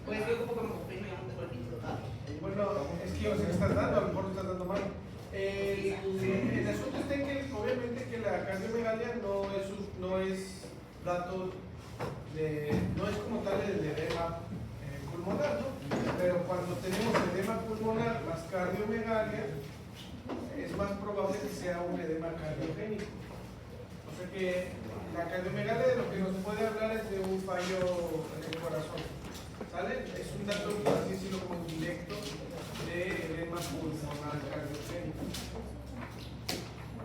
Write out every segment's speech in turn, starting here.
Pues yo como que me confirmo, ya no tengo el título. Bueno, es que o sea, estás dando, a lo mejor lo estás dando mal. El asunto está en que obviamente que la cardiomegalia no es dato no es como tal el edema pulmonar, ¿no? Pero cuando tenemos edema pulmonar más cardiomegalia, es más probable que sea un edema cardiogénico. O sea que la cardiomegalia de lo que nos puede hablar es de un fallo en el corazón, ¿sale? Es un dato, por así decirlo, como indirecto de edema pulmonar cardiogénico.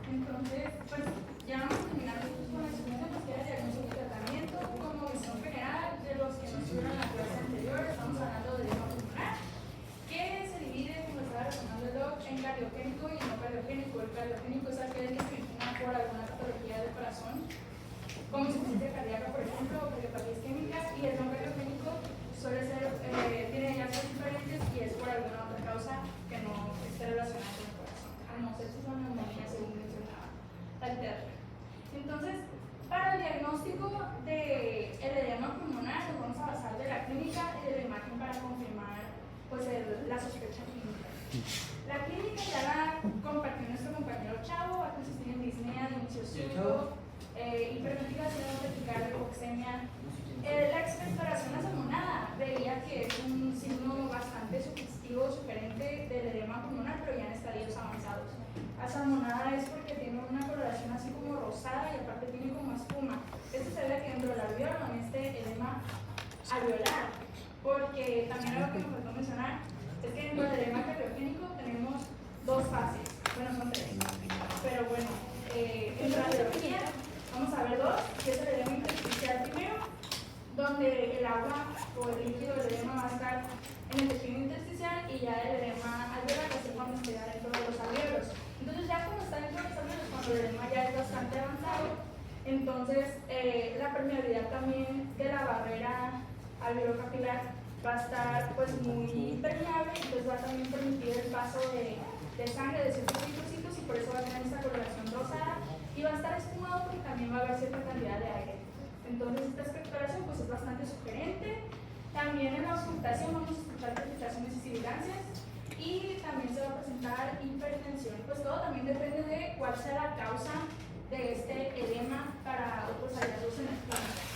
Entonces, pues ya vamos terminando con la segunda búsqueda de diagnóstico y tratamiento. Como visión general de los que nos tuvieron en la clase anterior, estamos hablando de edema pulmonar, que se divide, como estaba resonando el doc, en cardiogénico y no cardiogénico. El cardiogénico es aquel que se origina por alguna patología del corazón, como insuficiencia cardíaca, por ejemplo, o cardiopatía isquémica, y el no cardiogénico suele ser, tiene hallazgos diferentes y es por alguna otra causa que no esté relacionada con el corazón. No sé si son neumonías, según mencionaba la literatura. Entonces, para el diagnóstico del edema pulmonar nos vamos a basar de la clínica y de la imagen para confirmar pues, la sospecha clínica. La clínica ya la compartió nuestro compañero Chavo, va a consistir en disnea de inicio súbito, hiperventilación, vertical, hipoxemia. La expectoración asalmonada veía que es un signo bastante sugestivo, sugerente del edema pulmonar, pero ya en estadios avanzados. Asalmonada es porque tiene una coloración así como rosada y aparte tiene como espuma. Esto se ve que dentro del alveolo, en este edema alveolar, porque también algo que me faltó mencionar es que dentro del edema cardiogénico tenemos dos fases, bueno son tres, pero bueno, en radiología vamos a ver dos, que es el edema intersticial primero, donde el agua o el líquido del edema va a estar en el tejido intersticial y ya el edema alveolar va a ser cuando esté dentro de los alveolos. Entonces ya cuando está dentro de los alveolos, cuando el edema ya es bastante avanzado, entonces la permeabilidad también de la barrera alveolocapilar va a estar pues muy permeable, entonces va a también permitir el paso de sangre de ciertos trocitos y por eso va a tener esta coloración rosada y va a estar espumado porque también va a haber cierta cantidad de aire. Entonces esta expectoración pues es bastante sugerente. También en la auscultación vamos a escuchar palpitaciones y sibilancias y también se va a presentar hipertensión. Pues todo también depende de cuál sea la causa de este edema para otros hallazgos en el clínico.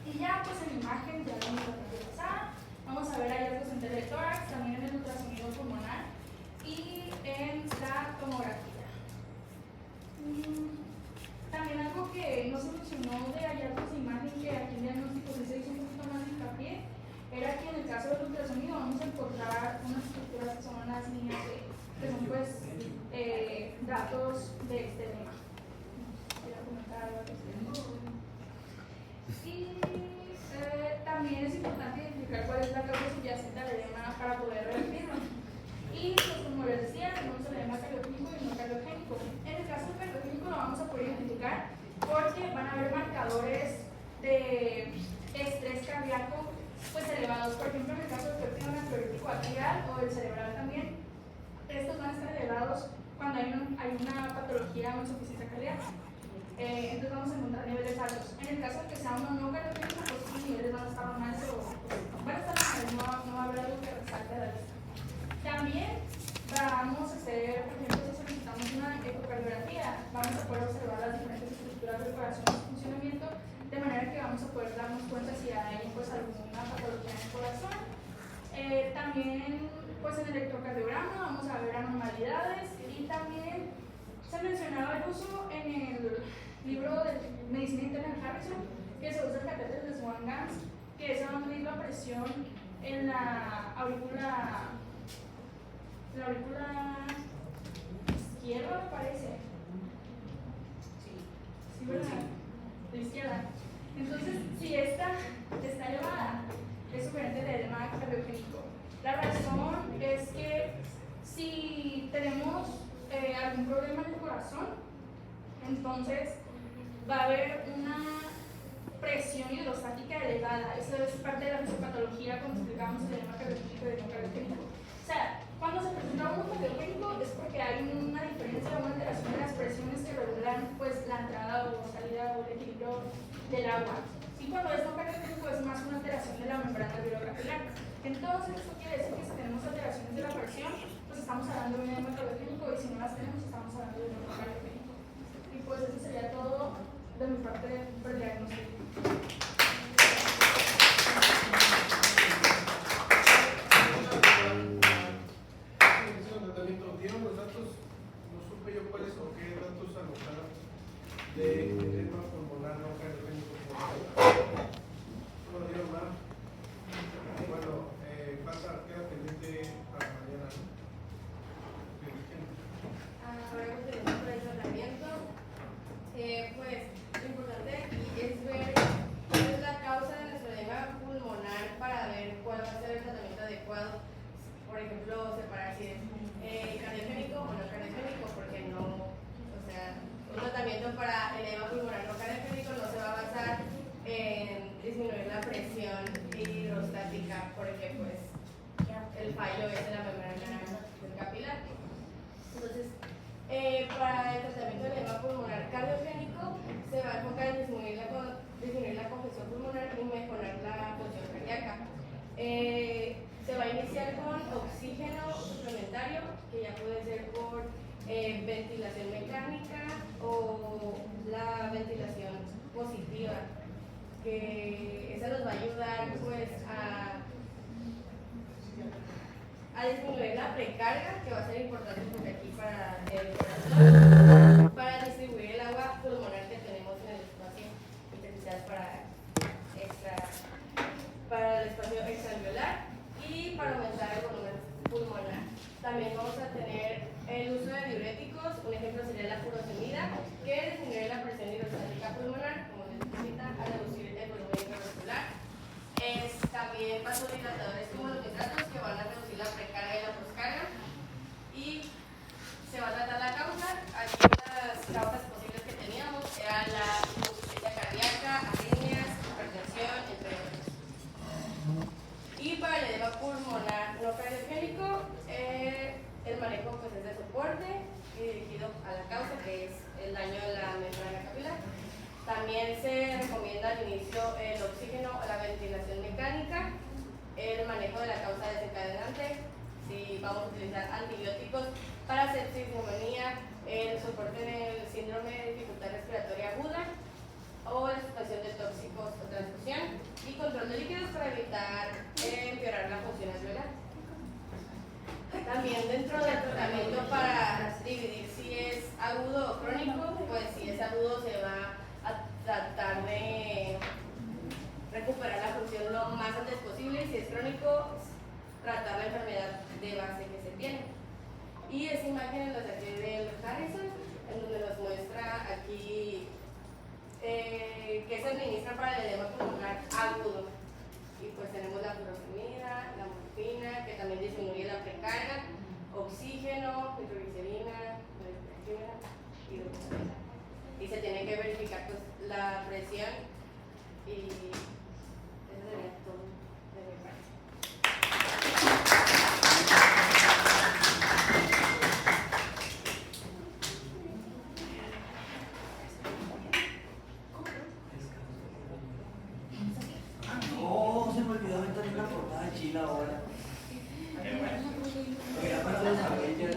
Y ya pues en imagen, ya vamos a la pasada, vamos a ver hallazgos en teletórax, también en el ultrasonido pulmonar y en la tomografía. También algo que no se mencionó de hallazgos de imagen que aquí en diagnóstico sí se hizo un poquito más de hincapié, era que en el caso del ultrasonido vamos a encontrar unas estructuras que son las líneas que son pues datos de este tema. ¿Quiero comentar algo al respecto? Y también es importante identificar cuál es la causa subyacente al edema para poder revertirlo. Y pues como les decía, tenemos el edema cardiogénico y no cardiogénico. En el caso del cardiogénico lo vamos a poder identificar porque van a haber marcadores de estrés cardíaco pues elevados. Por ejemplo, en el caso del péptido natriurético atrial o del cerebral también, estos van a estar elevados cuando hay una patología o insuficiencia cardíaca. Entonces vamos a encontrar niveles altos. En el caso de que sea uno no cardiogénico, pues los niveles van a estar normales o van a estar normales, no va a haber algo que resalte de la lista. También vamos a hacer, por ejemplo, si solicitamos una ecocardiografía, vamos a poder observar las diferentes estructuras del corazón en su funcionamiento, de manera que vamos a poder darnos cuenta si hay pues, alguna patología en el corazón. También pues, en el electrocardiograma vamos a ver anormalidades y también se mencionaba el uso en el libro de Medicina Interna de Harrison, que se usa el catéter de Swan-Ganz, que es a medir la presión en la aurícula izquierda, me parece. Sí, ¿verdad? De izquierda. Entonces, si esta está elevada, es sugerente de edema cardiogénico. La razón es que si tenemos algún problema en el corazón, entonces va a haber una presión hidrostática elevada. Eso es parte de la fisiopatología cuando explicamos el edema cardiogénico y el edema cardiogénico. O sea, cuando se presenta un cardiogénico es porque hay una diferencia, una alteración de las presiones que regulan pues, la entrada o salida o el equilibrio del agua. Y cuando es no cardiogénico es más una alteración de la membrana alveolar. Entonces, esto quiere decir que si tenemos alteraciones de la presión, pues estamos hablando de un edema cardiogénico, y si no las tenemos, estamos hablando de un edema cardiogénico. Y pues eso sería todo de mi parte del diagnóstico. ¿Dieron los datos? No supe yo cuáles o qué datos anotaron de edema pulmonar no cardiogénico. No lo dieron mal. Bueno, queda pendiente para mañana, ¿no? Ahora continuamos con el tratamiento. Pues lo importante aquí es ver cuál es la causa de nuestro edema pulmonar para ver cuál va a ser el tratamiento adecuado. Por ejemplo, separar si es cardiogénico o no cardiogénico, porque no, o sea, un tratamiento para el edema pulmonar no cardiogénico no se va a basar en disminuir la presión hidrostática, porque pues el fallo es en la membrana del capilar. Entonces, para el tratamiento del edema pulmonar cardiogénico se va a enfocar en disminuir la congestión pulmonar y mejorar la función cardíaca. Se va a iniciar con oxígeno suplementario, que ya puede ser por ventilación mecánica o la ventilación positiva, que esa nos va a ayudar pues a disminuir la precarga, que va a ser importante porque aquí para el corazón, para distribuir el agua pulmonar que tenemos en el espacio intersticial para el espacio extraalveolar, y para aumentar el volumen pulmonar. También vamos a tener el uso de diuréticos. Un ejemplo sería la furosemida, que disminuye la presión hidrostática pulmonar, como les necesita, a reducir el volumen intravascular. También vasodilatadores como los nitratos, que van a reducir la precarga y la poscarga. Y se va a tratar la causa. Aquí las causas posibles que teníamos eran la insuficiencia cardíaca, arritmias, hipertensión, entre otros. Y para el edema pulmonar no cardiogénico, el manejo pues, es de soporte y dirigido a la causa, que es el daño de la membrana capilar. También se recomienda al inicio el oxígeno o la ventilación mecánica, el manejo de la causa desencadenante, si vamos a utilizar antibióticos para sepsis, neumonía, el soporte en el síndrome de dificultad respiratoria aguda, o la suspensión de tóxicos o transfusión, y control de líquidos para evitar empeorar la función alveolar. También dentro del tratamiento para dividir si es agudo o crónico, pues si es agudo se va a tratar de recuperar la función lo más antes posible, y si es crónico, tratar la enfermedad de base que se tiene. Y esta imagen la saqué del Harrison, en donde nos muestra aquí que se administra para el edema pulmonar agudo. Y pues tenemos la furosemida, la morfina, que también disminuye la precarga, oxígeno, nitroglicerina, y hidroxapina. Y se tiene que verificar pues, la presión, y eso sería todo de mi parte. No, se me olvidó aventar una portada de Chile ahora. Ya para los cabellos.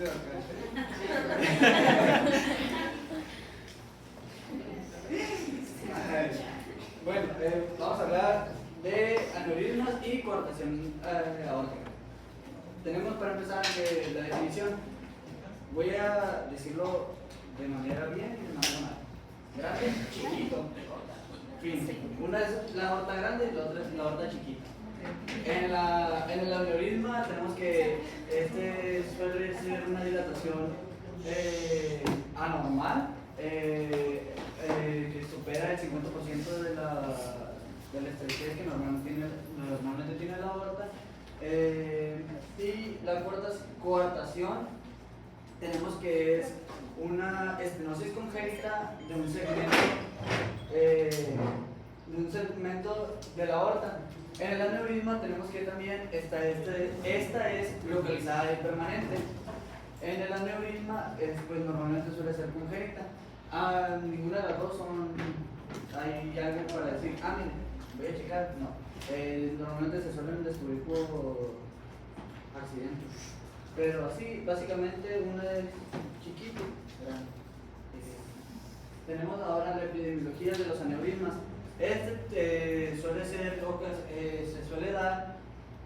de alcance. Bueno, vamos a hablar de aneurismas y coartación aórtica. Tenemos para empezar la definición. Voy a decirlo de manera bien y de manera mal. Grande, chiquito, fin. Una es la aorta grande y la otra es la aorta chiquita. En el aneurisma tenemos que este suele ser una dilatación anormal que supera el 50% de la estrechez que normalmente tiene la aorta. Y la coartación tenemos que es una estenosis congénita de un segmento de la aorta. En el aneurisma tenemos que también esta es localizada y permanente. En el aneurisma pues normalmente suele ser congénita. Ninguna de las dos hay algo para decir, mire, voy a checar, no. Normalmente se suelen descubrir por accidente. Pero así, básicamente una es chiquito. Tenemos ahora la epidemiología de los aneurismas. Suele ser, se suele dar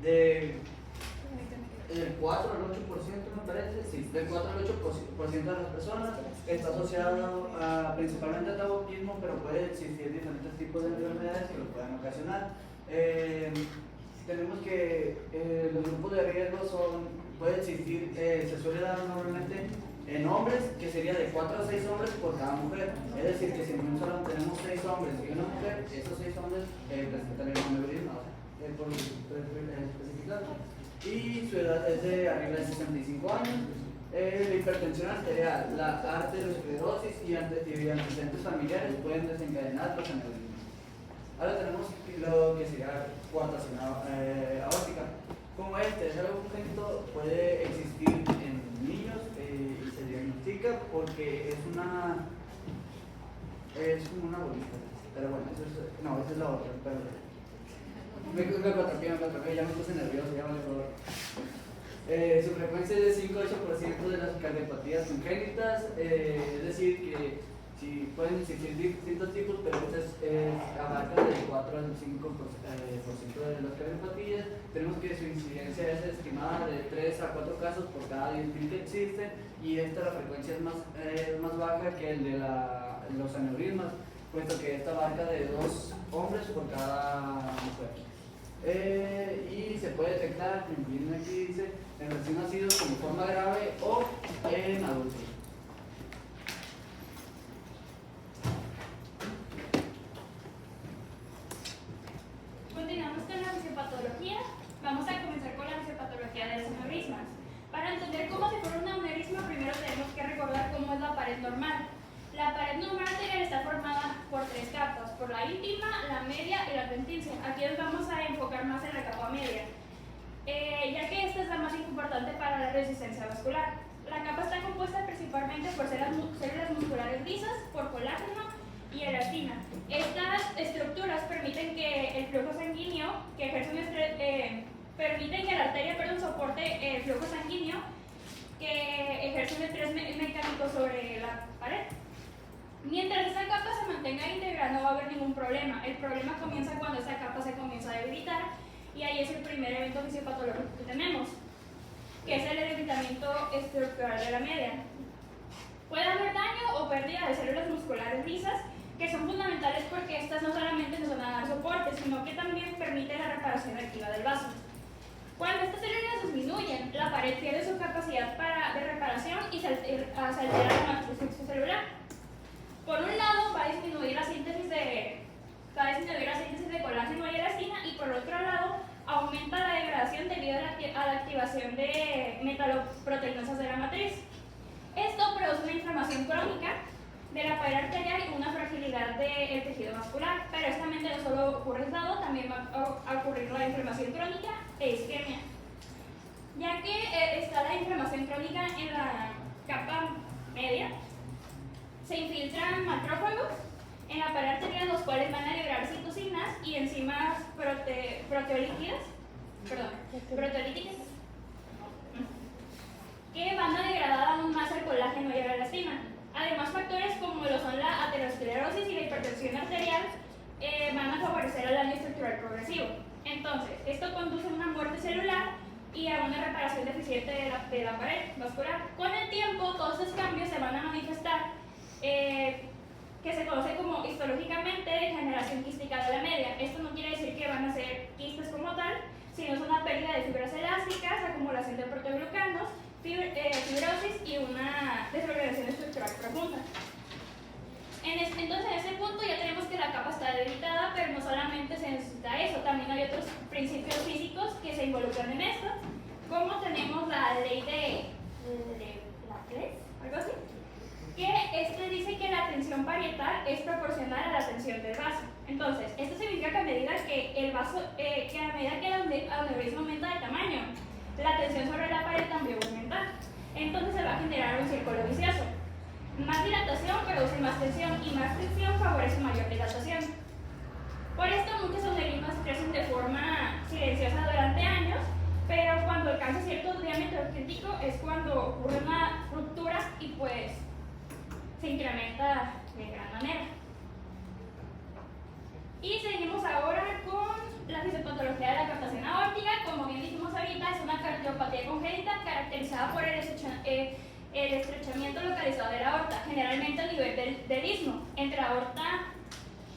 del 4 al 8%, me parece, sí, del 4 al 8% de las personas. Está asociado principalmente al tabaquismo, pero puede existir diferentes tipos de enfermedades que lo puedan ocasionar. Tenemos que los grupos de riesgo puede existir, se suele dar normalmente en hombres, que sería de 4 a 6 hombres por cada mujer. Es decir, que si en un salón tenemos 6 hombres y una mujer, esos 6 hombres presentan el aneurisma, por especificarlo. Y su edad es de arriba de 65 años. La hipertensión arterial, la arteriosclerosis y antecedentes familiares pueden desencadenar los aneurismas. Ahora tenemos lo que sería coartación aórtica. Como este es algo congénito, puede existir en niños y se diagnostica porque es como una bolita. Pero bueno, esa es la otra, perdón. Me contrapié, ya me puse nervioso, ya vale todo. Su frecuencia es de 5-8% de las cardiopatías congénitas, es decir, que sí, pueden existir distintos tipos, pero abarca del 4 al 5% de las cardiopatías. Tenemos que su incidencia es estimada de 3 a 4 casos por cada 10.000 que existen, y la frecuencia es más baja que el de los aneurismas, puesto que esta abarca de 2 hombres por cada mujer. Y se puede detectar, miren aquí dice, en recién nacidos como forma grave o en adultos. Continuamos con la fisiopatología. Vamos a comenzar con la fisiopatología de los aneurismas. Para entender cómo se forma un aneurisma, primero tenemos que recordar cómo es la pared normal. La pared normal arterial está formada por 3 capas, por la íntima, la media y la adventicia. Aquí nos vamos a enfocar más en la capa media, ya que esta es la más importante para la resistencia vascular. La capa está compuesta principalmente por células musculares lisas, por colágeno y elastina. Estas estructuras permiten que el flujo sanguíneo, permiten que la arteria soporte el flujo sanguíneo, que ejerce un estrés mecánico sobre la pared. Mientras esta capa se mantenga íntegra, no va a haber ningún problema. El problema comienza cuando esta capa se comienza a debilitar, y ahí es el primer evento fisiopatológico que tenemos, que es el debilitamiento estructural de la media. Puede haber daño o pérdida de células musculares lisas, que son fundamentales porque estas no solamente nos van a dar soporte, sino que también permiten la reparación activa del vaso. Cuando estas células disminuyen, la pared pierde su capacidad de reparación y se altera la matriz extracelular. Por un lado, va a disminuir la síntesis de colágeno y elastina, y por otro lado, aumenta la degradación debido a la activación de metaloproteinosas de la matriz. Esto produce una inflamación crónica de la pared arterial y una fragilidad del tejido vascular. Pero esta mente no solo ocurre en estado, también va a ocurrir la inflamación crónica e isquemia. Ya que está la inflamación crónica en la capa media, se infiltran macrófagos en la pared arterial, los cuales van a liberar citocinas y enzimas proteolíticas que van a degradar aún más el colágeno y la elastina. Además, factores como lo son la aterosclerosis y la hipertensión arterial van a favorecer el daño estructural progresivo. Entonces, esto conduce a una muerte celular y a una reparación deficiente de la pared vascular. Con el tiempo, todos estos cambios se van a manifestar, que se conoce como histológicamente degeneración quística de la media. Esto no quiere decir que van a ser quistes como tal, sino es una pérdida de fibras elásticas, acumulación de proteoglucanos, fibrosis y una desorganización estructural profunda. Entonces, en este punto ya tenemos que la capa está debilitada, pero no solamente se necesita eso, también hay otros principios físicos que se involucran en esto, como tenemos la ley de Laplace, algo así, que dice que la tensión parietal es proporcional a la tensión del vaso. Entonces, esto significa que a medida que el aneurisma aumenta de tamaño, la tensión sobre la pared también va a aumentar. Entonces se va a generar un círculo vicioso. Más dilatación produce más tensión y más tensión favorece mayor dilatación. Por esto muchos aneurismas crecen de forma silenciosa durante años, pero cuando alcanza cierto diámetro crítico es cuando ocurre una ruptura y pues se incrementa de gran manera. Y seguimos ahora con la fisiopatología de la captación aórtica. Como bien dijimos ahorita, es una cardiopatía congénita caracterizada por el estrechamiento localizado de la aorta, generalmente a nivel del istmo, entre la aorta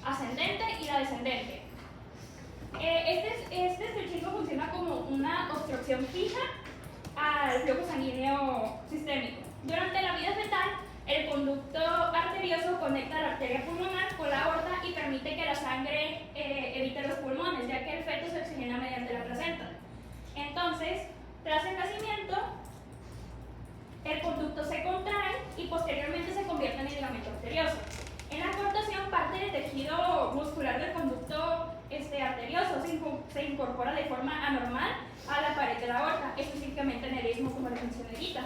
ascendente y la descendente. Este estrechismo funciona como una obstrucción fija al flujo sanguíneo sistémico. Durante la vida fetal, el conducto arterioso conecta la arteria pulmonar con la aorta y permite que la sangre evite los pulmones, ya que el feto se oxigena mediante la placenta. Entonces, tras el nacimiento, el conducto se contrae y posteriormente se convierte en ligamento arterioso. En la cortación, parte del tejido muscular del conducto arterioso se incorpora de forma anormal a la pared de la aorta, específicamente en el istmo, como les mencioné ahorita.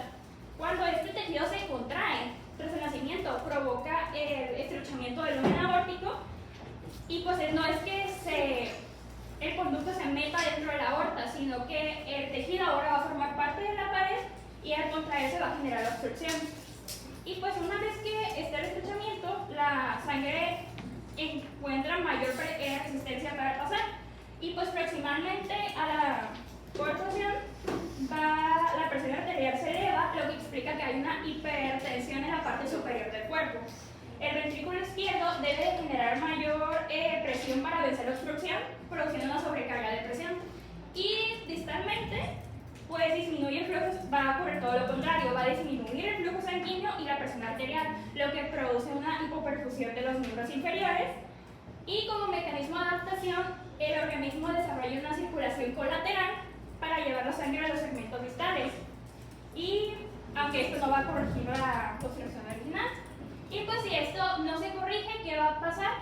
Cuando este tejido se contrae tras el nacimiento, provoca el estrechamiento del lumen aórtico y pues no es que el conducto se meta dentro de la aorta, sino que el tejido ahora va a formar parte de la pared y al contraerse va a generar la obstrucción. Y pues una vez que está el estrechamiento, la sangre encuentra mayor resistencia para pasar y pues proximalmente a la cortación la presión arterial se eleva, lo que explica que hay una hipertensión en la parte superior del cuerpo. El ventrículo izquierdo debe de generar mayor presión para vencer la obstrucción, produciendo una sobrecarga de presión. Y distalmente, pues disminuye el flujo, va a ocurrir todo lo contrario, va a disminuir el flujo sanguíneo y la presión arterial, lo que produce una hipoperfusión de los miembros inferiores. Y como mecanismo de adaptación, el organismo desarrolla una circulación colateral para llevar la sangre a los segmentos distales. Y aunque esto no va a corregir la obstrucción original. Y pues si esto no se corrige, ¿qué va a pasar?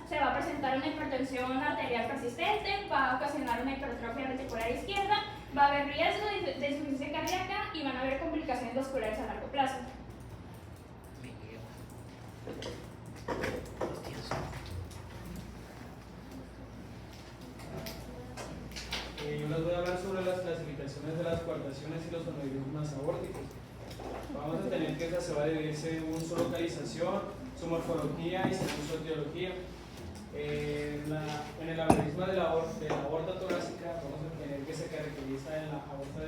Se va a presentar una hipertensión arterial persistente, va a ocasionar una hipertrofia ventricular izquierda, va a haber riesgo de insuficiencia cardíaca y van a haber complicaciones vasculares a largo plazo. Yo les voy a hablar sobre las clasificaciones de las coartaciones y los aneurismas aórticos. Vamos a tener que esta se va a dividir según su localización, su morfología y según su etiología. En el aneurisma de la aorta torácica vamos a tener que se caracteriza en la aorta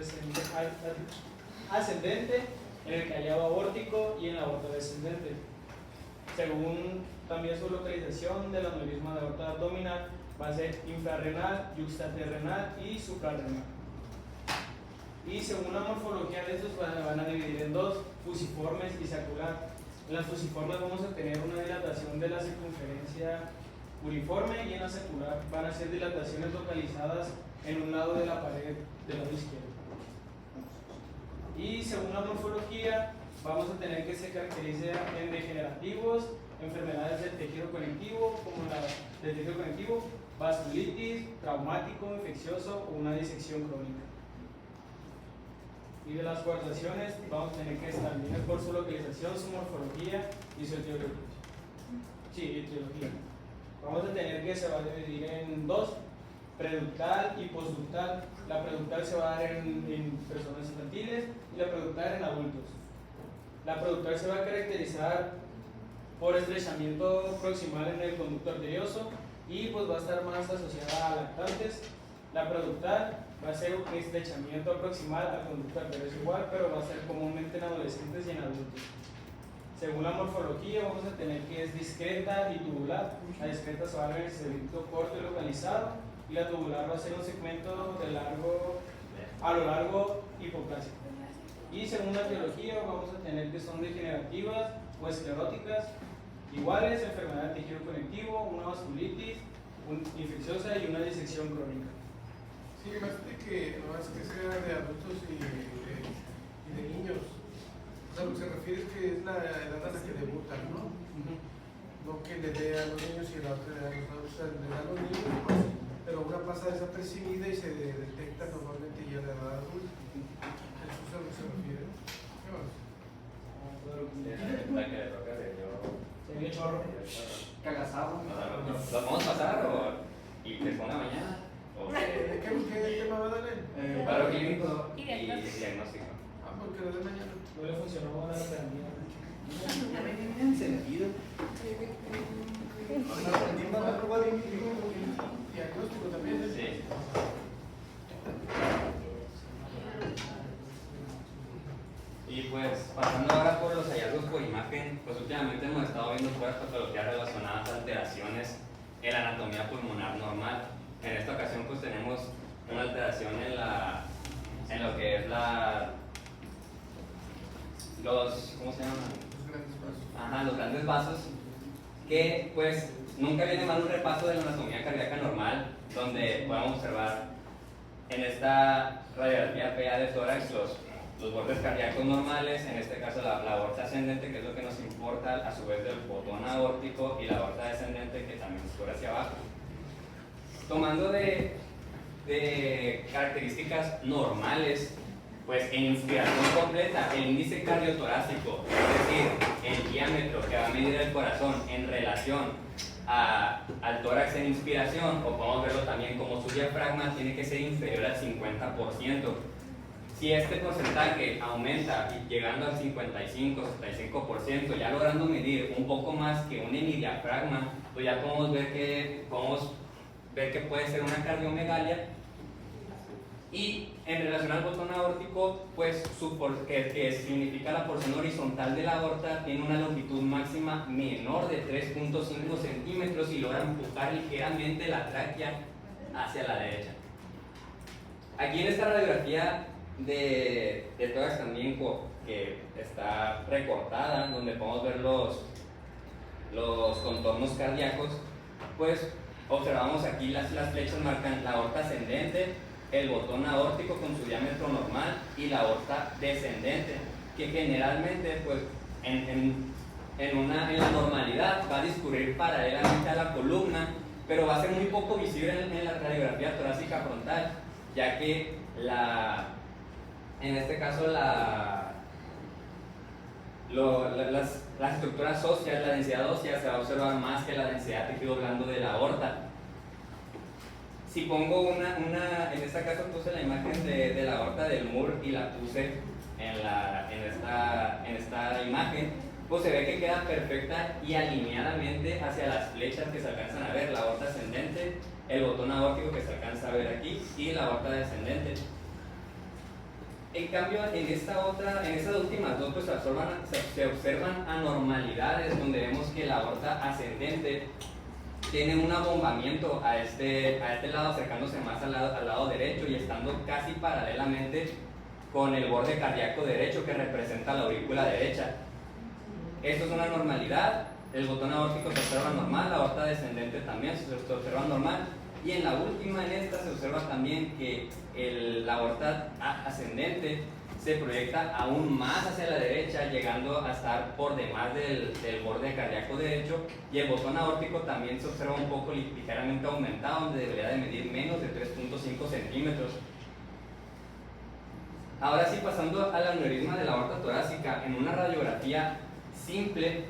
ascendente, en el callado aórtico y en la aorta descendente. Según también su localización del aneurisma de aorta abdominal, va a ser infrarrenal, yuxtaterrenal y suprarrenal. Y según la morfología de estos van a dividir en dos, fusiformes y sacular. En las fusiformes vamos a tener una dilatación de la circunferencia uniforme y en la sacular van a ser dilataciones localizadas en un lado de la pared del lado izquierdo. Y según la morfología vamos a tener que se caracteriza en degenerativos, enfermedades del tejido conectivo, como la del tejido conectivo, vasculitis, traumático, infeccioso o una disección crónica. Y de las coartaciones vamos a tener que establecer por su localización, su morfología y su etiología. Sí, etiología. Vamos a tener que se va a dividir en dos. preductal y postductal. La preductal se va a dar en personas infantiles y la preductal en adultos. La preductal se va a caracterizar por estrechamiento proximal en el conducto arterioso y pues va a estar más asociada a lactantes. La preductal va a ser un estrechamiento proximal al conducto arterioso igual, pero va a ser comúnmente en adolescentes y en adultos. Según la morfología vamos a tener que es discreta y tubular. La discreta se va a ver en el segmento corto y localizado y la tubular va a ser un segmento de largo, a lo largo hipoplásico. Y según la etiología vamos a tener que son degenerativas o escleróticas, iguales, enfermedad del tejido conectivo, una vasculitis infecciosa y una disección crónica. Sí, más que sea de adultos y de niños. O sea, lo que se refiere es que es la edad a la que debutan, ¿no? No que le dé a los niños y la otra le da a los adultos. O sea, le da a los niños, pues, pero una pasa desapercibida y se detecta normalmente ya a la edad adulta. Eso es a lo que se refiere. ¿Qué más? La que le toca de yo. Se ve chorro. Cagazado. ¿Los vamos a pasar y te ponga mañana? ¿O ¿Qué tema va a darle? paro clínico Y y diagnóstico. diagnóstico? Ah, porque lo de mañana. No le funcionó la terapia. Ya me tienen sentido. Diagnóstico también. ¿Eh? Sí. Y pues pasando ahora por los hallazgos por imagen, pues últimamente hemos estado viendo puras patologías relacionadas a alteraciones en la anatomía pulmonar normal. En esta ocasión pues tenemos una alteración en lo que es ¿cómo se llaman? Los grandes pasos. Ajá, los grandes vasos, que pues nunca viene mal un repaso de la anatomía cardíaca normal, donde podemos observar en esta radiografía PA de tórax los bordes cardíacos normales, en este caso la aorta ascendente, que es lo que nos importa, a su vez del botón aórtico, y la aorta descendente, que también escurre hacia abajo. Tomando de características normales, pues en inspiración completa, el índice cardiotorácico, es decir, el diámetro que va a medir el corazón en relación al tórax en inspiración, o podemos verlo también como su diafragma, tiene que ser inferior al 50%. Si este porcentaje aumenta llegando al 55-75%, ya logrando medir un poco más que un hemidiafragma, pues ya podemos ver que puede ser una cardiomegalia. Y en relación al botón aórtico, pues que significa la porción horizontal de la aorta, tiene una longitud máxima menor de 3.5 centímetros y logra empujar ligeramente la tráquea hacia la derecha. Aquí en esta radiografía de tórax también, que está recortada, donde podemos ver los contornos cardíacos, pues observamos aquí las flechas marcan la aorta ascendente, el botón aórtico con su diámetro normal y la aorta descendente, que generalmente pues en la normalidad va a discurrir paralelamente a la columna, pero va a ser muy poco visible en la radiografía torácica frontal, ya que en este caso las estructuras óseas, la densidad ósea se va a observar más que la densidad de tejido blando de la aorta. Si pongo en este caso puse la imagen de la aorta del Moore y la puse en esta imagen, pues se ve que queda perfecta y alineadamente hacia las flechas que se alcanzan a ver, la aorta ascendente, el botón aórtico que se alcanza a ver aquí y la aorta descendente. En cambio, en estas últimas dos pues se observan anormalidades, donde vemos que la aorta ascendente tiene un abombamiento a este lado, acercándose más al lado derecho y estando casi paralelamente con el borde cardíaco derecho que representa la aurícula derecha. Esto es una anormalidad. El botón aórtico se observa normal, la aorta descendente también se observa normal, y en la última, en esta, se observa también que la aorta ascendente se proyecta aún más hacia la derecha, llegando a estar por demás del borde cardíaco derecho, y el botón aórtico también se observa un poco ligeramente aumentado, donde debería de medir menos de 3.5 centímetros. Ahora sí, pasando al aneurisma de la aorta torácica, en una radiografía simple,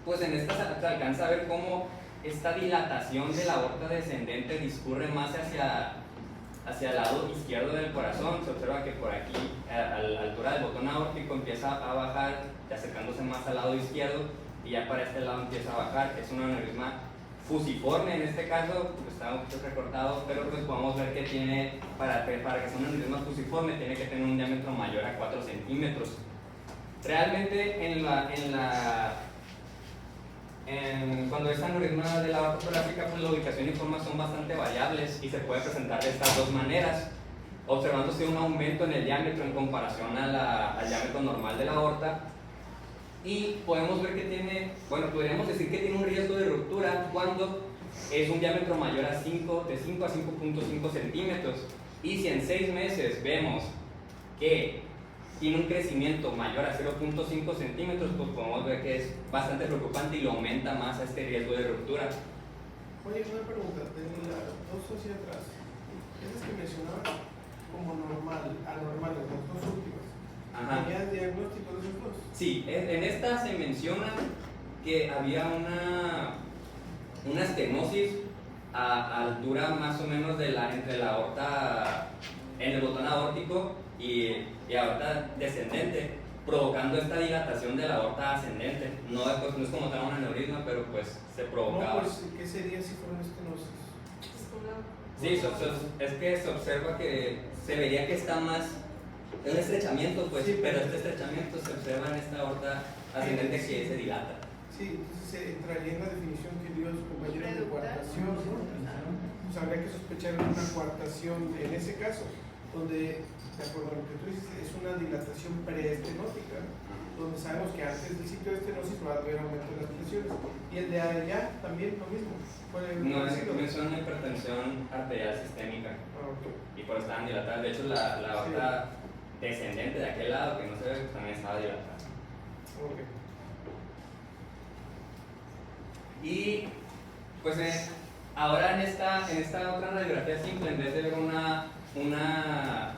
pues en esta se alcanza a ver cómo esta dilatación de la aorta descendente discurre más hacia el lado izquierdo del corazón. Se observa que por aquí, a la altura del botón aórtico, empieza a bajar, acercándose más al lado izquierdo, y ya para este lado empieza a bajar. Es un aneurisma fusiforme en este caso, pues está un poquito recortado, pero pues podemos ver que tiene, para que sea un aneurisma fusiforme, tiene que tener un diámetro mayor a 4 centímetros. Realmente cuando es aneurisma de la aorta torácica, pues la ubicación y forma son bastante variables y se puede presentar de estas dos maneras, observándose un aumento en el diámetro en comparación al diámetro normal de la aorta, y podemos ver que tiene, bueno, podríamos decir que tiene un riesgo de ruptura cuando es un diámetro mayor a de 5 a 5.5 centímetros, y si en 6 meses vemos que tiene un crecimiento mayor a 0.5 centímetros, pues podemos ver que es bastante preocupante y lo aumenta más a este riesgo de ruptura. Oye, una pregunta, de las dos hacia atrás, esas que mencionaba como anormales, las dos últimas, ¿tenías diagnóstico de esos dos? Sí, en esta se menciona que había una estenosis a altura más o menos entre la aorta, en el botón aórtico y aorta descendente, provocando esta dilatación de la aorta ascendente. No es como tal un aneurisma, pero pues se provocaba. No, pues, ¿qué sería si fuera una estenosis? Sí, es que se observa que se vería que está más en un estrechamiento, pues, sí, pero este estrechamiento se observa en esta aorta ascendente que se dilata. Sí, entonces entraría en la definición que dio su compañero de coartación, ¿no? Pues habría que sospechar una coartación en ese caso, donde, de acuerdo a lo que tú dices, es una dilatación preestenótica, donde sabemos que antes del sitio de estenosis va a haber aumento en las presiones. Y el de allá también lo mismo. No, es una hipertensión arterial sistémica. Y por eso estaban dilatadas. De hecho, la aorta descendente de aquel lado, que no se ve, también estaba dilatada. Y pues ahora en esta otra radiografía simple, en vez de ver una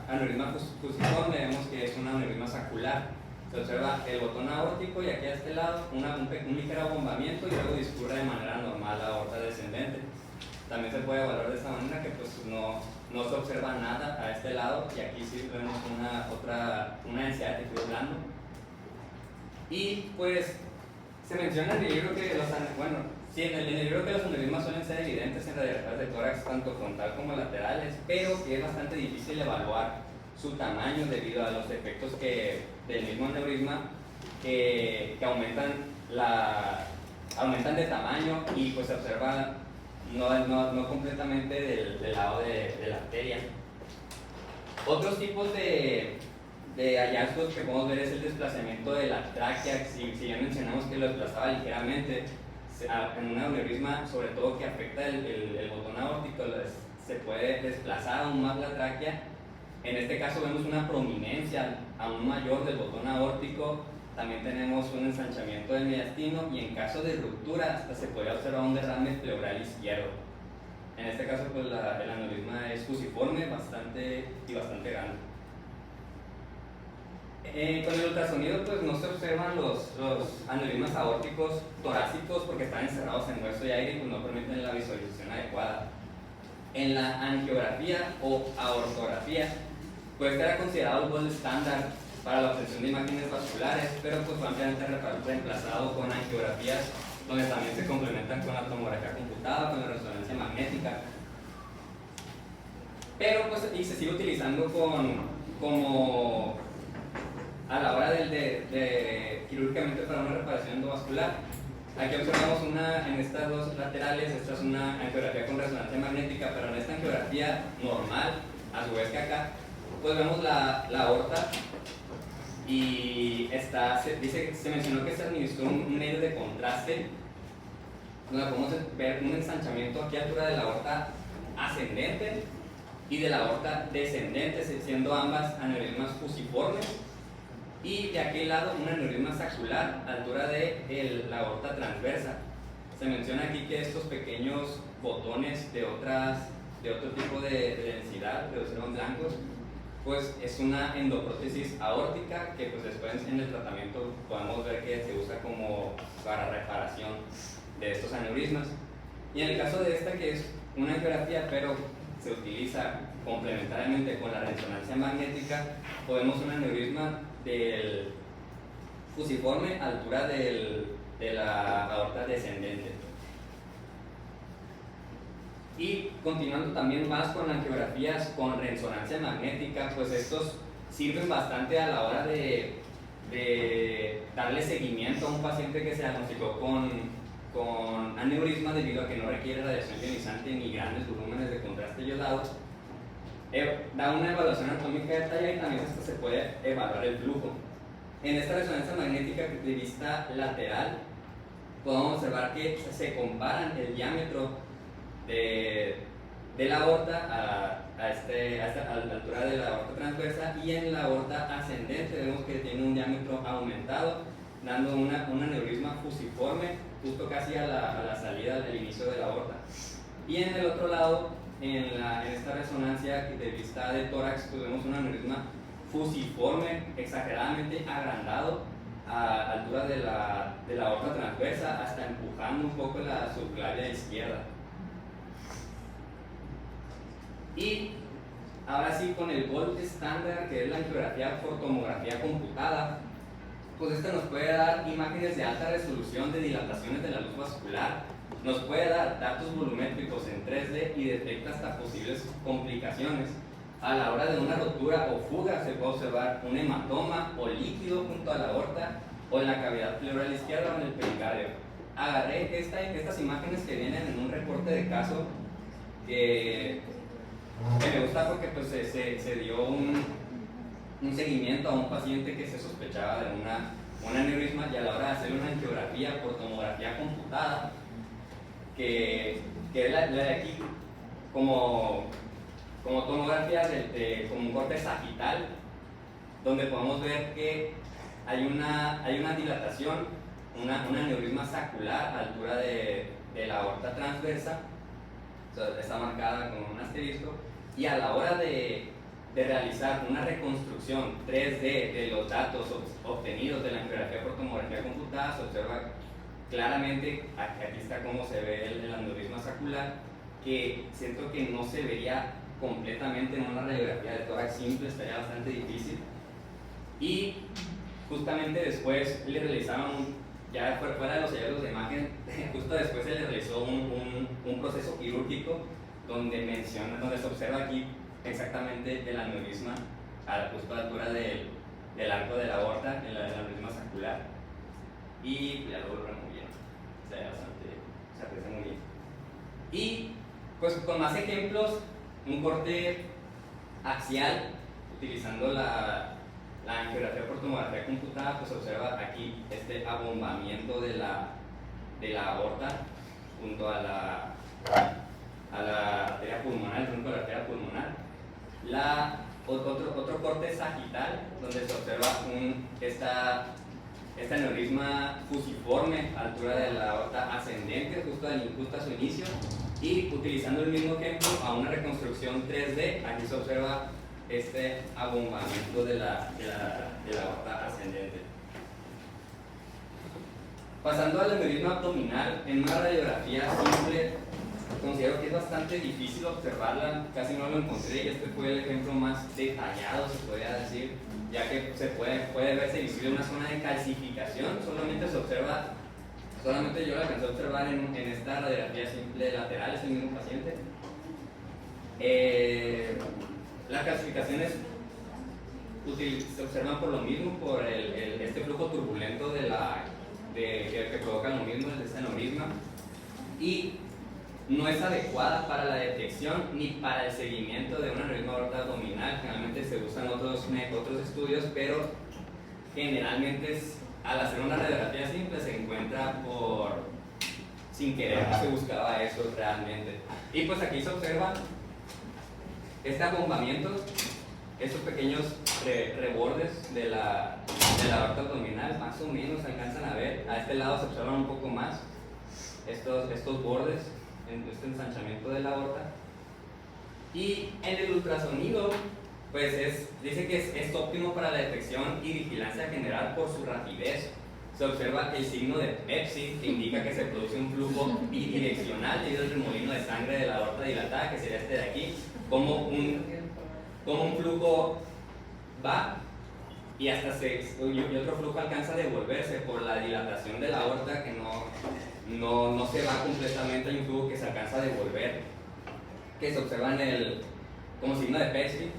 aneurisma fusiforme, vemos que es una aneurisma sacular. Se observa el botón aórtico y aquí a este lado un ligero abombamiento y luego discurre de manera normal la aorta descendente. También se puede evaluar de esta manera, que pues no se observa nada a este lado, y aquí sí vemos una densidad de tejido blando. Y pues se menciona en el libro que en el libro que los aneurismas suelen ser evidentes en radiografías de tórax, tanto frontal como laterales, pero que es bastante difícil evaluar su tamaño debido a los efectos del mismo aneurisma que aumentan de tamaño, y pues se observa no completamente del lado de la arteria. Otros tipos de hallazgos que podemos ver es el desplazamiento de la tráquea. Si ya mencionamos que lo desplazaba ligeramente, en un aneurisma, sobre todo que afecta el botón aórtico, se puede desplazar aún más la tráquea. En este caso vemos una prominencia aún mayor del botón aórtico. También tenemos un ensanchamiento del mediastino, y en caso de ruptura hasta se podría observar un derrame pleural izquierdo. En este caso pues el aneurisma es fusiforme bastante grande. Con el ultrasonido pues no se observan los aneurismas aórticos torácicos porque están encerrados en hueso y aire y pues no permiten la visualización adecuada. En la angiografía o aortografía, pues era considerado el gold estándar para la obtención de imágenes vasculares, pero pues fue ampliamente reemplazado con angiografías donde también se complementan con la tomografía computada, con la resonancia magnética. Pero pues y se sigue utilizando como a la hora de quirúrgicamente para una reparación endovascular. Aquí observamos en estas dos laterales, esta es una angiografía con resonancia magnética, pero en esta angiografía normal, a su vez que acá, pues vemos la aorta, y se mencionó que se administró un medio de contraste, donde podemos ver un ensanchamiento aquí a altura de la aorta ascendente y de la aorta descendente, siendo ambas aneurismas fusiformes, y de aquel lado un aneurisma sacular a altura de la aorta transversa. Se menciona aquí que estos pequeños botones de otro tipo de densidad, de observan blancos, pues es una endoprótesis aórtica que pues después en el tratamiento podemos ver que se usa como para reparación de estos aneurismas. Y en el caso de esta, que es una angiografía, pero se utiliza complementariamente con la resonancia magnética, podemos un aneurisma del fusiforme a altura de la aorta descendente. Y continuando también más con angiografías con resonancia magnética, pues estos sirven bastante a la hora de darle seguimiento a un paciente que se diagnosticó con aneurisma debido a que no requiere radiación ionizante ni grandes volúmenes de contraste iodado. Da una evaluación anatómica detallada y también hasta se puede evaluar el flujo. En esta resonancia magnética de vista lateral podemos observar que se comparan el diámetro de la aorta a la altura de la aorta transversa, y en la aorta ascendente vemos que tiene un diámetro aumentado, dando un aneurisma fusiforme justo casi a la salida del inicio de la aorta. Y en el otro lado, en esta resonancia de vista de tórax, pues vemos un aneurisma fusiforme exageradamente agrandado a altura de la aorta transversa, hasta empujando un poco la subclavia izquierda. Y ahora sí, con el gold estándar, que es la angiografía por tomografía computada, pues esta nos puede dar imágenes de alta resolución de dilataciones de la luz vascular, nos puede dar datos volumétricos en 3D y detecta hasta posibles complicaciones. A la hora de una rotura o fuga se puede observar un hematoma o líquido junto a la aorta o en la cavidad pleural izquierda o en el pericardio. Agarré estas imágenes que vienen en un reporte de caso que me gusta porque pues, se dio un seguimiento a un paciente que se sospechaba de un aneurisma, y a la hora de hacer una angiografía por tomografía computada, que es la de aquí, como tomografía como un corte sagital, donde podemos ver que hay una dilatación, un aneurisma sacular a la altura de la aorta transversa, o sea, está marcada con un asterisco, y a la hora de realizar una reconstrucción 3D de los datos obtenidos de la angiografía por tomografía computada, se observa claramente, aquí está cómo se ve el aneurisma sacular, que siento que no se vería completamente en una radiografía de tórax simple, estaría bastante difícil. Y justamente después le realizaron, ya fuera de los hallazgos de imagen, justo después se le realizó un proceso quirúrgico donde se observa aquí exactamente el aneurisma justo a la altura del arco de la aorta, el aneurisma sacular, y ya lo logran muy bien, se aprecia muy bien. Y pues con más ejemplos, un corte axial utilizando la angiografía por tomografía computada, pues se observa aquí este abombamiento de la aorta junto a la arteria pulmonar, el tronco de la arteria pulmonar. Otro corte sagital donde se observa este aneurisma fusiforme a altura de la aorta ascendente, justo a su inicio, y utilizando el mismo ejemplo a una reconstrucción 3D, aquí se observa este abombamiento de la aorta ascendente. Pasando al aneurisma abdominal, en una radiografía simple considero que es bastante difícil observarla, casi no lo encontré, y este fue el ejemplo más detallado, se podría decir, ya que puede verse visible una zona de calcificación, solamente yo la alcancé a observar en esta radiografía simple lateral, es el mismo paciente. Las calcificaciones se observan por lo mismo, por este flujo turbulento que provoca lo mismo, el aneurisma, y no es adecuada para la detección ni para el seguimiento de un aneurisma aorta abdominal. Generalmente se usan otros estudios, pero generalmente al hacer una radiografía simple se encuentra sin querer, no se buscaba eso realmente. Y pues aquí se observa este abombamiento, estos pequeños rebordes de la aorta abdominal, más o menos se alcanzan a ver. A este lado se observan un poco más estos bordes, este ensanchamiento de la aorta. Y en el ultrasonido, pues dice que es óptimo para la detección y vigilancia general por su rapidez. se observa el signo de Pepsi, que indica que se produce un flujo bidireccional debido al remolino de sangre de la aorta dilatada, que sería este de aquí, como un flujo va y otro flujo alcanza a devolverse por la dilatación de la aorta, que no se va completamente. Hay un flujo que se alcanza a devolver, que se observa como signo de Pepsi.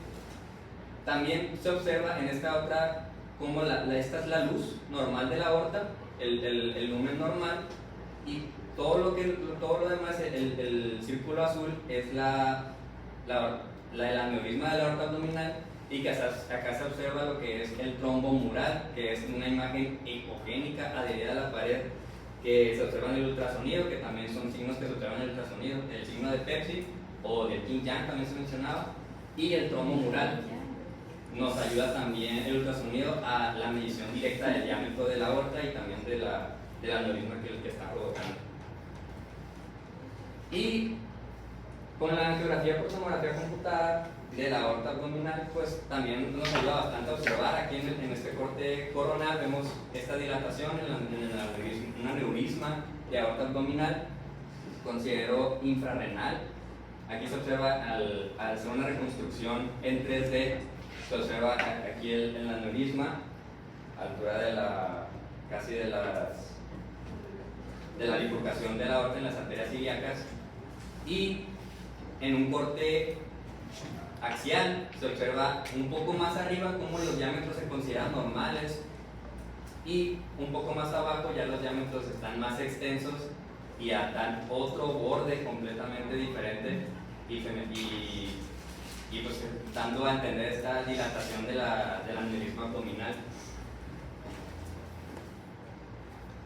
También se observa en esta otra como esta es la luz normal de la aorta, el lumen normal, y todo lo demás, el círculo azul es el aneurisma de la aorta abdominal, y que acá se observa lo que es el trombo mural, que es una imagen ecogénica adherida a la pared, que se observa en el ultrasonido, que también son signos que se observan en el ultrasonido, el signo de Pepsi o del Yin Yang también se mencionaba, y el trombo mural. Nos ayuda también el ultrasonido a la medición directa del diámetro de la aorta y también del aneurisma que está provocando. Y con la angiografía por tomografía computada de la aorta abdominal, pues también nos ayuda bastante a observar. Aquí en este corte coronal vemos esta dilatación en un aneurisma de aorta abdominal, considero infrarrenal. Aquí se observa al hacer una reconstrucción en 3D, se observa aquí el aneurisma, altura casi de la bifurcación de la aorta en las arterias ilíacas, y en un corte axial se observa un poco más arriba cómo los diámetros se consideran normales, y un poco más abajo ya los diámetros están más extensos y dan otro borde completamente diferente, y pues dando a entender esta dilatación del aneurisma abdominal.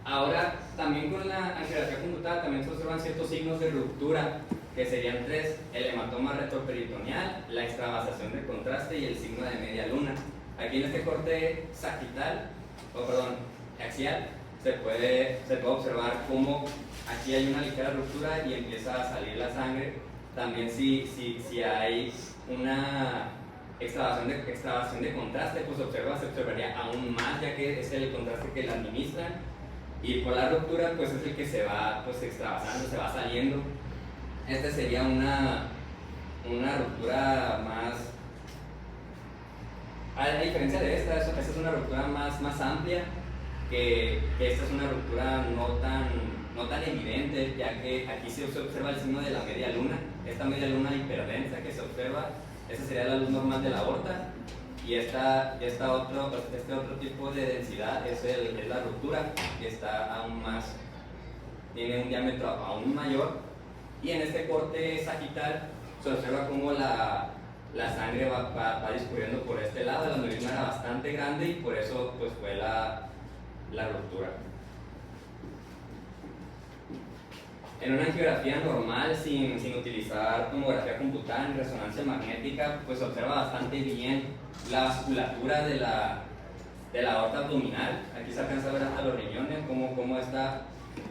Ahora, también con la angiografía computada también se observan ciertos signos de ruptura, que serían 3: el hematoma retroperitoneal, la extravasación de contraste y el signo de media luna. Aquí en este corte axial se puede observar cómo aquí hay una ligera ruptura y empieza a salir la sangre. También si hay una extravasación de contraste, pues se observaría aún más, ya que es el contraste que la administra, y por la ruptura pues es el que se va extravasando, se va saliendo. Esta sería una ruptura más, a diferencia de esta es una ruptura más amplia, que esta es una ruptura no tan evidente, ya que aquí se observa el signo de la media luna, esta media luna hiperdensa que se observa. Esa sería la luz normal de la aorta, y este otro tipo de densidad es la ruptura, que está tiene un diámetro aún mayor, y en este corte sagital se observa cómo la sangre va discurriendo por este lado. El aneurisma era bastante grande y por eso pues fue la ruptura. En una angiografía normal, sin utilizar tomografía computada en resonancia magnética, pues se observa bastante bien la vasculatura de la aorta abdominal. Aquí se alcanza a ver hasta los riñones, cómo está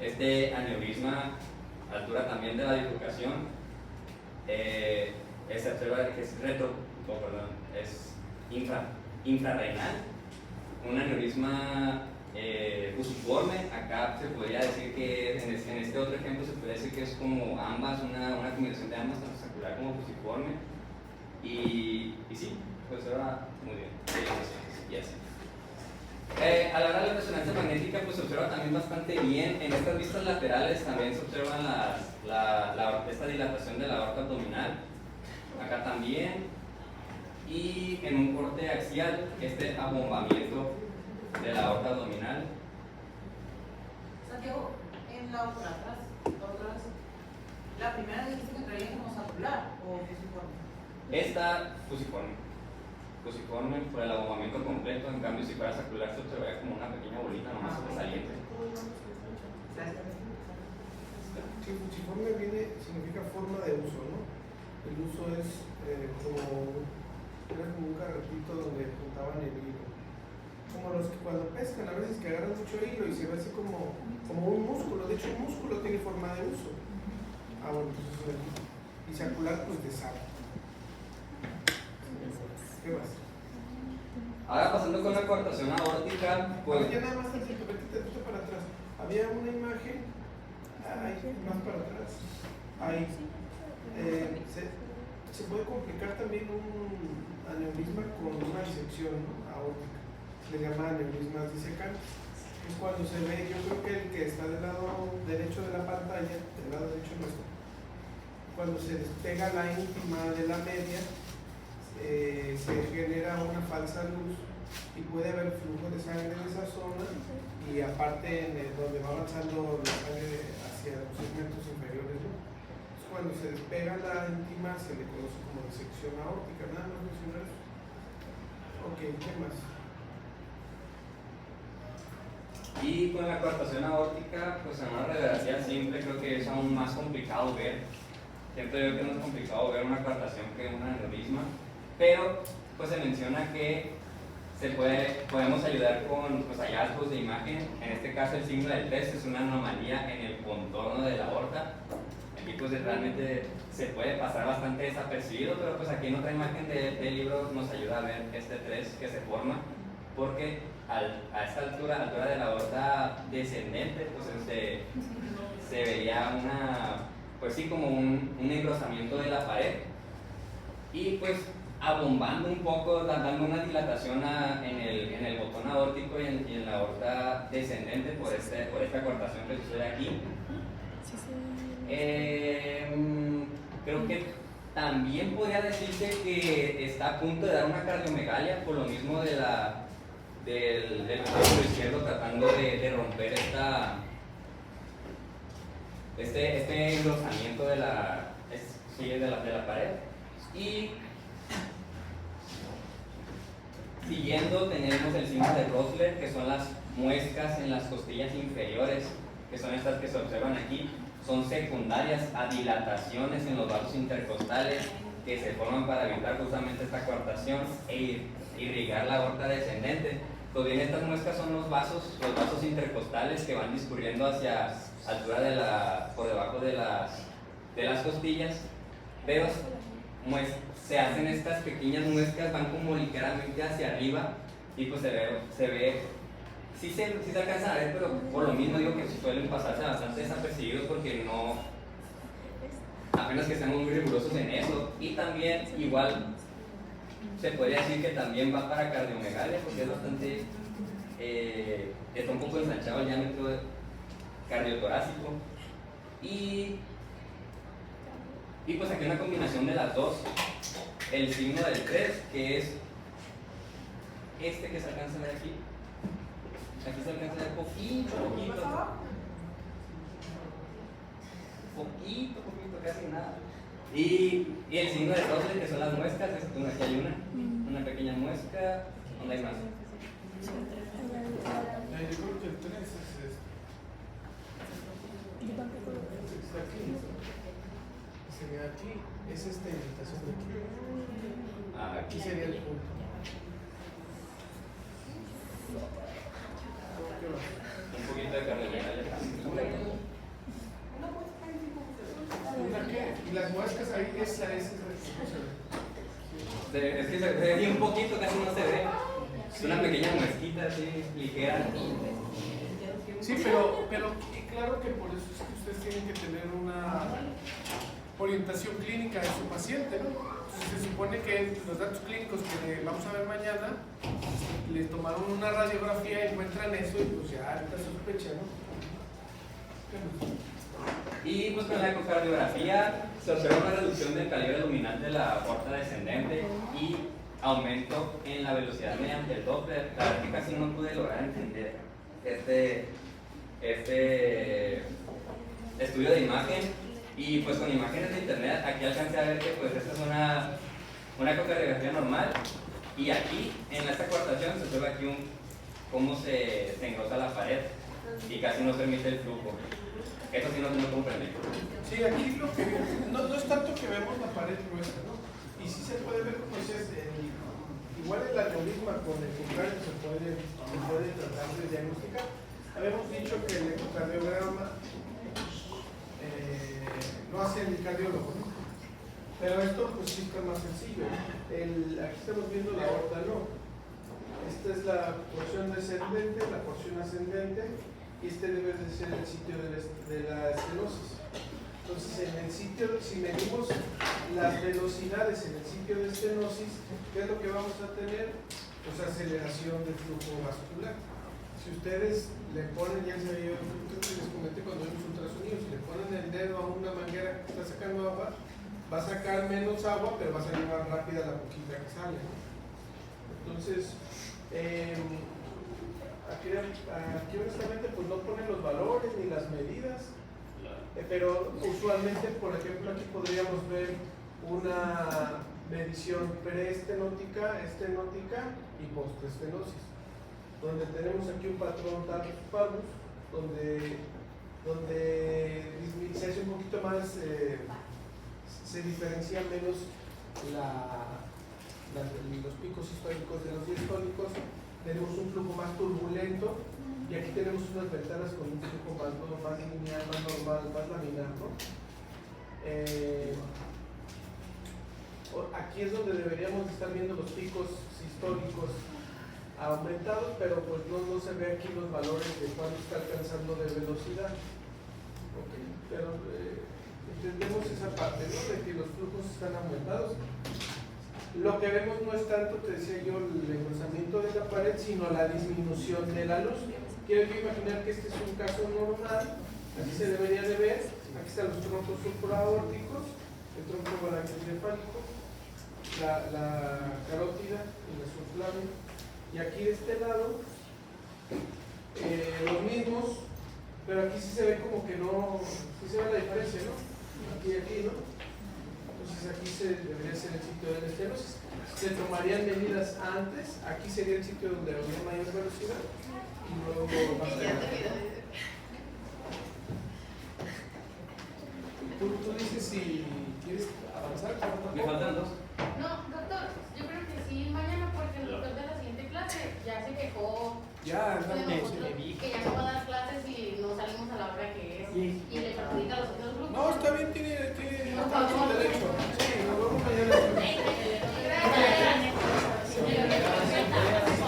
este aneurisma, altura también de la bifurcación. Se observa que es infrarrenal, un aneurisma fusiforme. Acá se podría decir que en este otro ejemplo se podría decir que es como ambas, una combinación de ambas, tanto sacular como fusiforme, y sí, pues se observa muy bien. Y así. A la hora de la resonancia magnética pues se observa también bastante bien. En estas vistas laterales también se observa esta dilatación de la aorta abdominal, acá también, y en un corte axial este abombamiento de la aorta abdominal. Santiago, en la otra atrás, la primera dijiste que traía como sacular o fusiforme. Esta fusiforme por el abombamiento completo. En cambio, si fuera sacular se observaría como una pequeña bolita nomás sobresaliente. Sí, fusiforme significa forma de uso, ¿no? El uso es era como un carretito donde juntaban el hilo. Como los que cuando pescan, a veces que agarran mucho hilo y se ve así como un músculo. De hecho, un músculo tiene forma de uso. Bueno, pues eso es aquí. Y sacular, pues de sal. ¿Qué más? Ahora pasando con la coartación aórtica, pues... Ya nada más tantito, Había una imagen, más para atrás, ahí. Se puede complicar también un aneurisma con una disección, ¿no?, aórtica. Se le llama aneurismas disecantes. Es cuando se ve, yo creo que el que está del lado derecho de la pantalla, del lado derecho nuestro, cuando se despega la íntima de la media, se genera una falsa luz y puede haber flujo de sangre en esa zona, y aparte donde va avanzando la sangre hacia los segmentos inferiores, ¿no? Cuando se despega la íntima se le conoce como disección aórtica. Nada más mencionar eso. Ok, ¿qué más? Y con la coartación aórtica, pues en una radiografía simple creo que es aún más complicado ver. Siempre veo que es más complicado ver una coartación que un aneurisma, pero pues se menciona que podemos ayudar con pues, hallazgos de imagen. En este caso el signo del 3 es una anomalía en el contorno de la aorta. Aquí pues realmente se puede pasar bastante desapercibido, pero pues aquí en otra imagen del libro nos ayuda a ver este 3 que se forma, porque a esta altura de la aorta descendente, pues se vería pues sí, como un engrosamiento de la pared, y pues abombando un poco, dando una dilatación en el botón aórtico y en la aorta descendente por esta cortación que sucede aquí. Creo que también podría decirse que está a punto de dar una cardiomegalia por lo mismo del ventrículo izquierdo tratando de romper este engrosamiento de la pared. Y siguiendo tenemos el signo de Rosler, que son las muescas en las costillas inferiores, que son estas que se observan aquí. Son secundarias a dilataciones en los vasos intercostales que se forman para evitar justamente esta coartación e irrigar la aorta descendente. Pues bien, estas muescas son los vasos intercostales que van discurriendo hacia altura por debajo de las costillas, pero se hacen estas pequeñas muescas, van como ligeramente hacia arriba, y pues se ve sí se alcanzan a ver, pero por lo mismo digo que suelen pasarse bastante desapercibidos porque apenas que estamos muy rigurosos en eso. Y también igual se podría decir que también va para cardiomegalia, porque es bastante, está un poco ensanchado el diámetro cardiotorácico. Y pues aquí una combinación de las dos, el signo del 3, que es este que se alcanza a ver aquí. Aquí se alcanza a ver poquito, casi nada. Y el signo de Rosler, que son las muescas, aquí hay una pequeña muesca. ¿Dónde hay más? Yo creo que el 3 es este. Es aquí. Sería aquí. Es esta invitación de aquí. Aquí sería el punto. Un poquito de cardiomegalia. Y las muescas ahí, esa es que se ve bien un poquito, casi no se ve. Es una pequeña muesquita así, ligera. Sí, pero claro que por eso es que ustedes tienen que tener una orientación clínica de su paciente, ¿no? Entonces, se supone que los datos clínicos que vamos a ver mañana, les tomaron una radiografía, encuentran eso y pues ya ahorita sospecha, ¿no? Y pues con la ecocardiografía se observa una reducción del calibre luminal de la aorta descendente y aumento en la velocidad mediante el Doppler. La verdad que casi no pude lograr entender este estudio de imagen, y pues con imágenes de internet aquí alcancé a ver que pues esta es una ecocardiografía normal, y aquí en esta coartación se observa aquí cómo se engrosa la pared y casi no permite el flujo. Eso sí no comprende. Sí, aquí lo que no es tanto que vemos la pared gruesa, ¿no? Y sí se puede ver, pues igual el aneurisma con el ecocardio se puede tratar de diagnosticar. Habíamos dicho que el ecocardiograma no hace el cardiólogo, ¿no? Pero esto pues sí está más sencillo. Aquí estamos viendo la aorta, no. Esta es la porción descendente, la porción ascendente, y y este debe de ser el sitio de la estenosis. Entonces, en el sitio, si medimos las velocidades en el sitio de estenosis, ¿qué es lo que vamos a tener? Pues aceleración del flujo vascular. Si ustedes le ponen, ya se yo les comenté cuando vimos ultrasonidos, si le ponen el dedo a una manguera que está sacando agua, va a sacar menos agua, pero va a salir más rápida la poquita que sale, ¿no? Entonces, aquí honestamente pues no ponen los valores ni las medidas, pero usualmente, por ejemplo, aquí podríamos ver una medición preestenótica, estenótica y postestenosis, donde tenemos aquí un patrón talus parvus, donde se hace un poquito más, se diferencia menos los picos históricos de los diastólicos. Tenemos un flujo más turbulento y aquí tenemos unas ventanas con un flujo más lineal, más normal, más laminar, ¿no? Aquí es donde deberíamos estar viendo los picos históricos aumentados, pero pues no se ve aquí los valores de cuánto está alcanzando de velocidad. Okay. Pero entendemos esa parte, ¿no? De que los flujos están aumentados. Lo que vemos no es tanto, te decía yo, el engrosamiento de la pared, sino la disminución de la luz. Quiero imaginar que este es un caso normal, así se debería de ver. Aquí están los troncos supraórticos, el tronco branquioencefálico, la carótida y la subclavia. Y aquí de este lado, los mismos, pero aquí sí se ve como que no, sí se ve la diferencia, ¿no? Aquí y aquí, ¿no? Entonces aquí debería ser el sitio de la estenosis. Se tomarían medidas antes, aquí sería el sitio donde habría mayor velocidad y luego más adelante. Tú dices si quieres avanzar. Me faltan dos. No, doctor, yo creo que sí, mañana, porque el doctor de la siguiente clase ya se quejó. Ya, de andamos. nosotros.